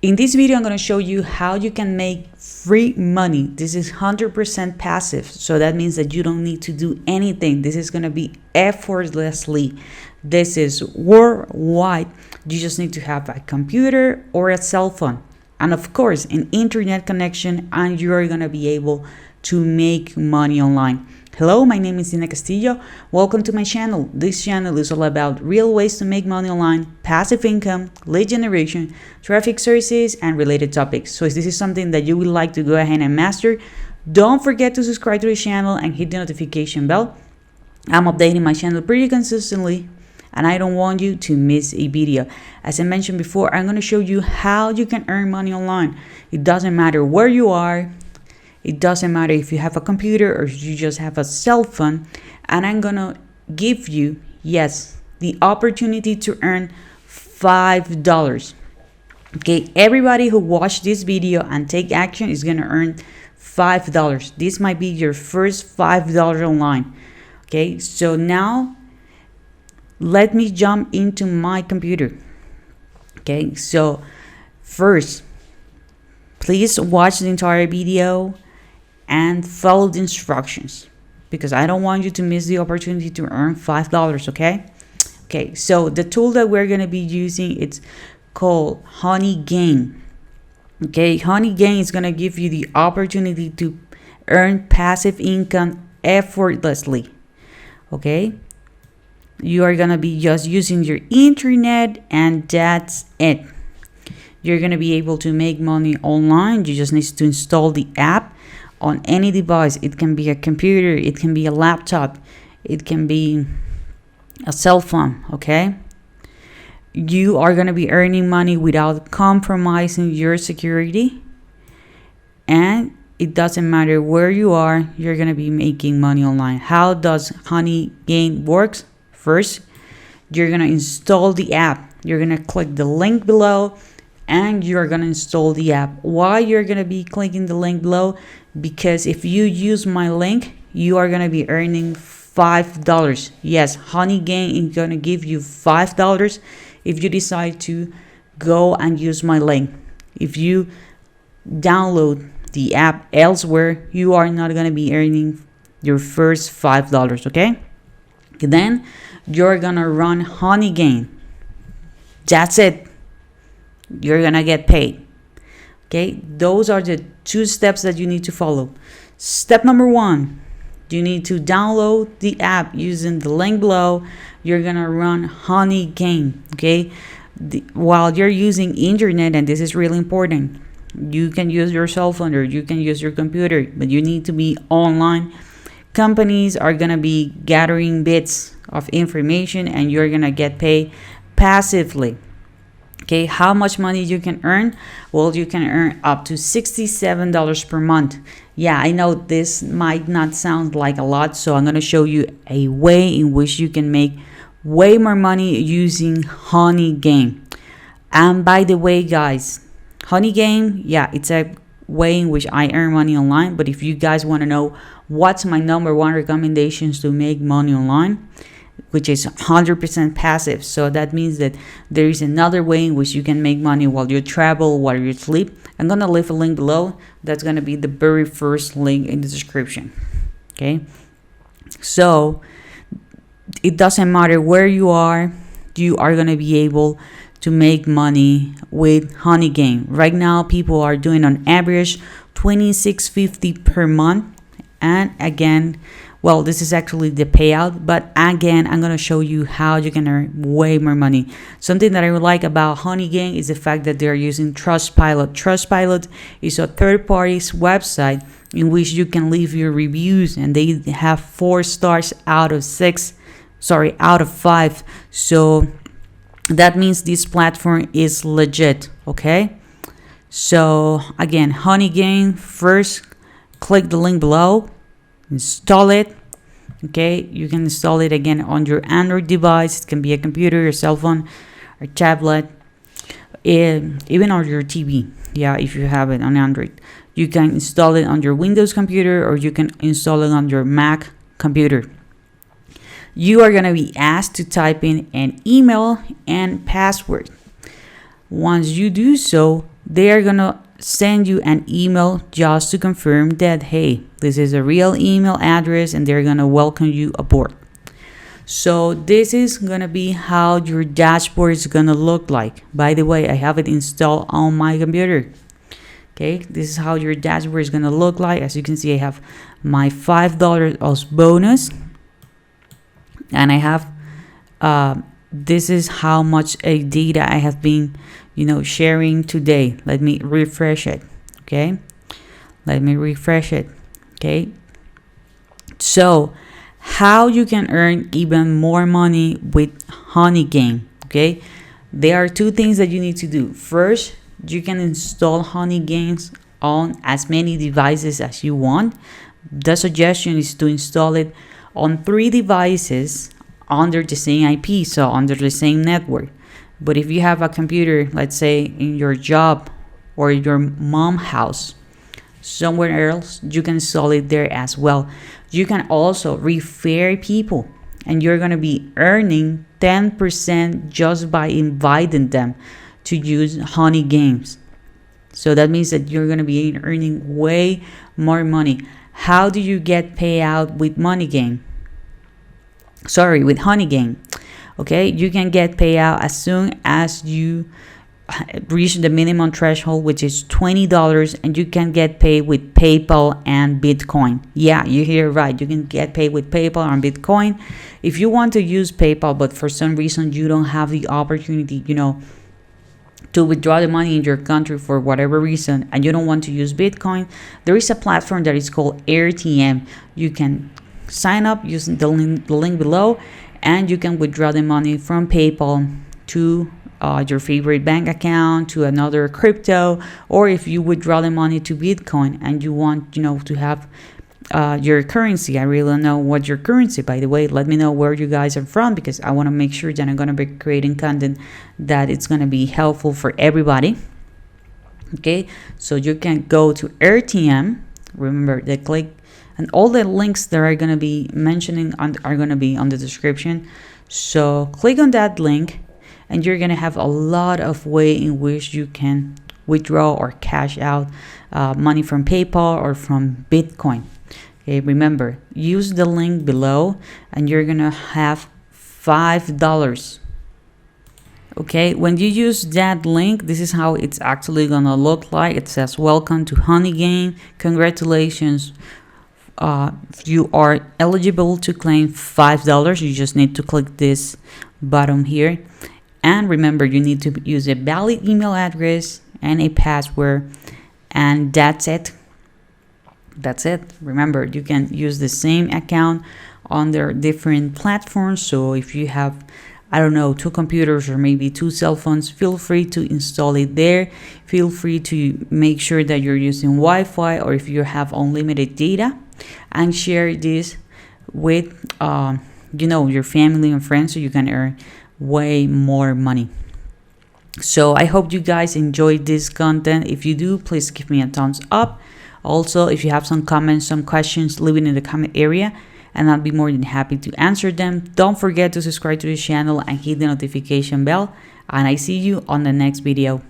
In this video, I'm going to show you how you can make free money. This is 100% passive. So that means that you don't need to do anything. This is going to be effortlessly. This is worldwide. You just need to have a computer or a cell phone. And of course, an internet connection, and you're going to be able to make money online. Hello, my name is Dina Castillo. Welcome to my channel. This channel is all about real ways to make money online, passive income, lead generation, traffic sources, and related topics. So if this is something that you would like to go ahead and master, don't forget to subscribe to the channel and hit the notification bell. I'm updating my channel pretty consistently, and I don't want you to miss a video. As I mentioned before, I'm going to show you how you can earn money online. It doesn't matter where you are. It doesn't matter if you have a computer or you just have a cell phone. And I'm going to give you, yes, the opportunity to earn $5. Okay, everybody who watched this video and take action is going to earn $5. This might be your first $5 online. Okay, so now let me jump into my computer. Okay, so first, please watch the entire video and follow the instructions, because I don't want you to miss the opportunity to earn $5, okay? Okay, so the tool that we're going to be using, it's called Honey Game. Okay, Honey Game is going to give you the opportunity to earn passive income effortlessly. Okay, you are going to be just using your internet, and that's it. You're going to be able to make money online. You just need to install the app on any device. It can be a computer, it can be a laptop, it can be a cell phone. Okay, you are going to be earning money without compromising your security, and it doesn't matter where you are, you're going to be making money online. How does Honey Game works? First, you're going to install the app. You're going to click the link below and you're going to install the app. Why you're going to be clicking the link below? Because if you use my link, you are going to be earning $5. Yes, Honey Game is going to give you $5 if you decide to go and use my link. If you download the app elsewhere, you are not going to be earning your first $5, okay? Then you're going to run Honey Game. That's it. You're going to get paid. Okay, those are the two steps that you need to follow. Step number 1, you need to download the app using the link below. You're going to run Honey Game. Okay, while you're using internet, and this is really important, you can use your cell phone or you can use your computer, but you need to be online. Companies are going to be gathering bits of information and you're going to get paid passively. Okay, how much money you can earn? Well, you can earn up to $67 per month. Yeah, I know this might not sound like a lot, so I'm going to show you a way in which you can make way more money using Honey Game. And by the way, guys, Honey Game, yeah, it's a way in which I earn money online. But if you guys want to know what's my number 1 recommendations to make money online, which is 100% passive. So that means that there is another way in which you can make money while you travel, while you sleep. I'm going to leave a link below. That's going to be the very first link in the description. Okay. So it doesn't matter where you are going to be able to make money with Honey Game. Right now, people are doing on average $26.50 per month. And again, well, this is actually the payout, but again, I'm going to show you how you can earn way more money. Something that I would like about Honey Game is the fact that they're using Trustpilot. Trustpilot is a third-party website in which you can leave your reviews, and they have 4 stars out of 5. So that means this platform is legit, okay? So again, Honey Game, first click the link below, install it. Okay, you can install it again on your Android device. It can be a computer, your cell phone, or tablet, even on your TV. Yeah, if you have it on Android, you can install it on your Windows computer, or you can install it on your Mac computer. You are going to be asked to type in an email and password. Once you do so, they are gonna send you an email just to confirm that, hey, this is a real email address, and they're gonna welcome you aboard. So this is gonna be how your dashboard is gonna look like. By the way, I have it installed on my computer. Okay, this is how your dashboard is gonna look like. As you can see, I have my $5 as bonus, and I have this is how much data I have been sharing today. Let me refresh it. Okay, let me refresh it. Okay, so how you can earn even more money with Honey Game. Okay, there are two things that you need to do. First, you can install Honey Games on as many devices as you want. The suggestion is to install it on 3 devices under the same IP, so under the same network. But if you have a computer, let's say in your job or your mom's house, somewhere else, you can install it there as well. You can also refer people, and you're going to be earning 10% just by inviting them to use Honey Games. So that means that you're going to be earning way more money. How do you get payout with Money Game? Sorry, with Honey Game. Okay, you can get payout as soon as you reach the minimum threshold, which is $20, and you can get paid with PayPal and Bitcoin. Yeah, you hear right. You can get paid with PayPal and Bitcoin. If you want to use PayPal, but for some reason you don't have the opportunity, to withdraw the money in your country for whatever reason, and you don't want to use Bitcoin, there is a platform that is called AirTM. You can sign up using the link below, and you can withdraw the money from PayPal to your favorite bank account, to another crypto, or if you withdraw the money to Bitcoin and you want to have your currency. I really don't know what your currency, by the way. Let me know where you guys are from, because I want to make sure that I'm going to be creating content that it's going to be helpful for everybody. Okay, so you can go to RTM. Remember, the click and all the links that are going to be mentioning are going to be on the description. So click on that link, and you're going to have a lot of way in which you can withdraw or cash out money from PayPal or from Bitcoin. Okay, remember, use the link below, and you're gonna have $5. Okay, when you use that link, this is how it's actually gonna look like. It says, welcome to Honey Game. Congratulations. You are eligible to claim $5. You just need to click this button here. And remember, you need to use a valid email address and a password, and that's it. That's it. Remember, you can use the same account on their different platforms. So if you have, I don't know, 2 computers or maybe 2 cell phones, feel free to install it there. Feel free to make sure that you're using Wi-Fi, or if you have unlimited data, and share this with your family and friends, so you can earn way more money. So I hope you guys enjoyed this content. If you do, please give me a thumbs up. Also, if you have some comments, some questions, leave it in the comment area, and I'll be more than happy to answer them. Don't forget to subscribe to the channel and hit the notification bell, and I see you on the next video.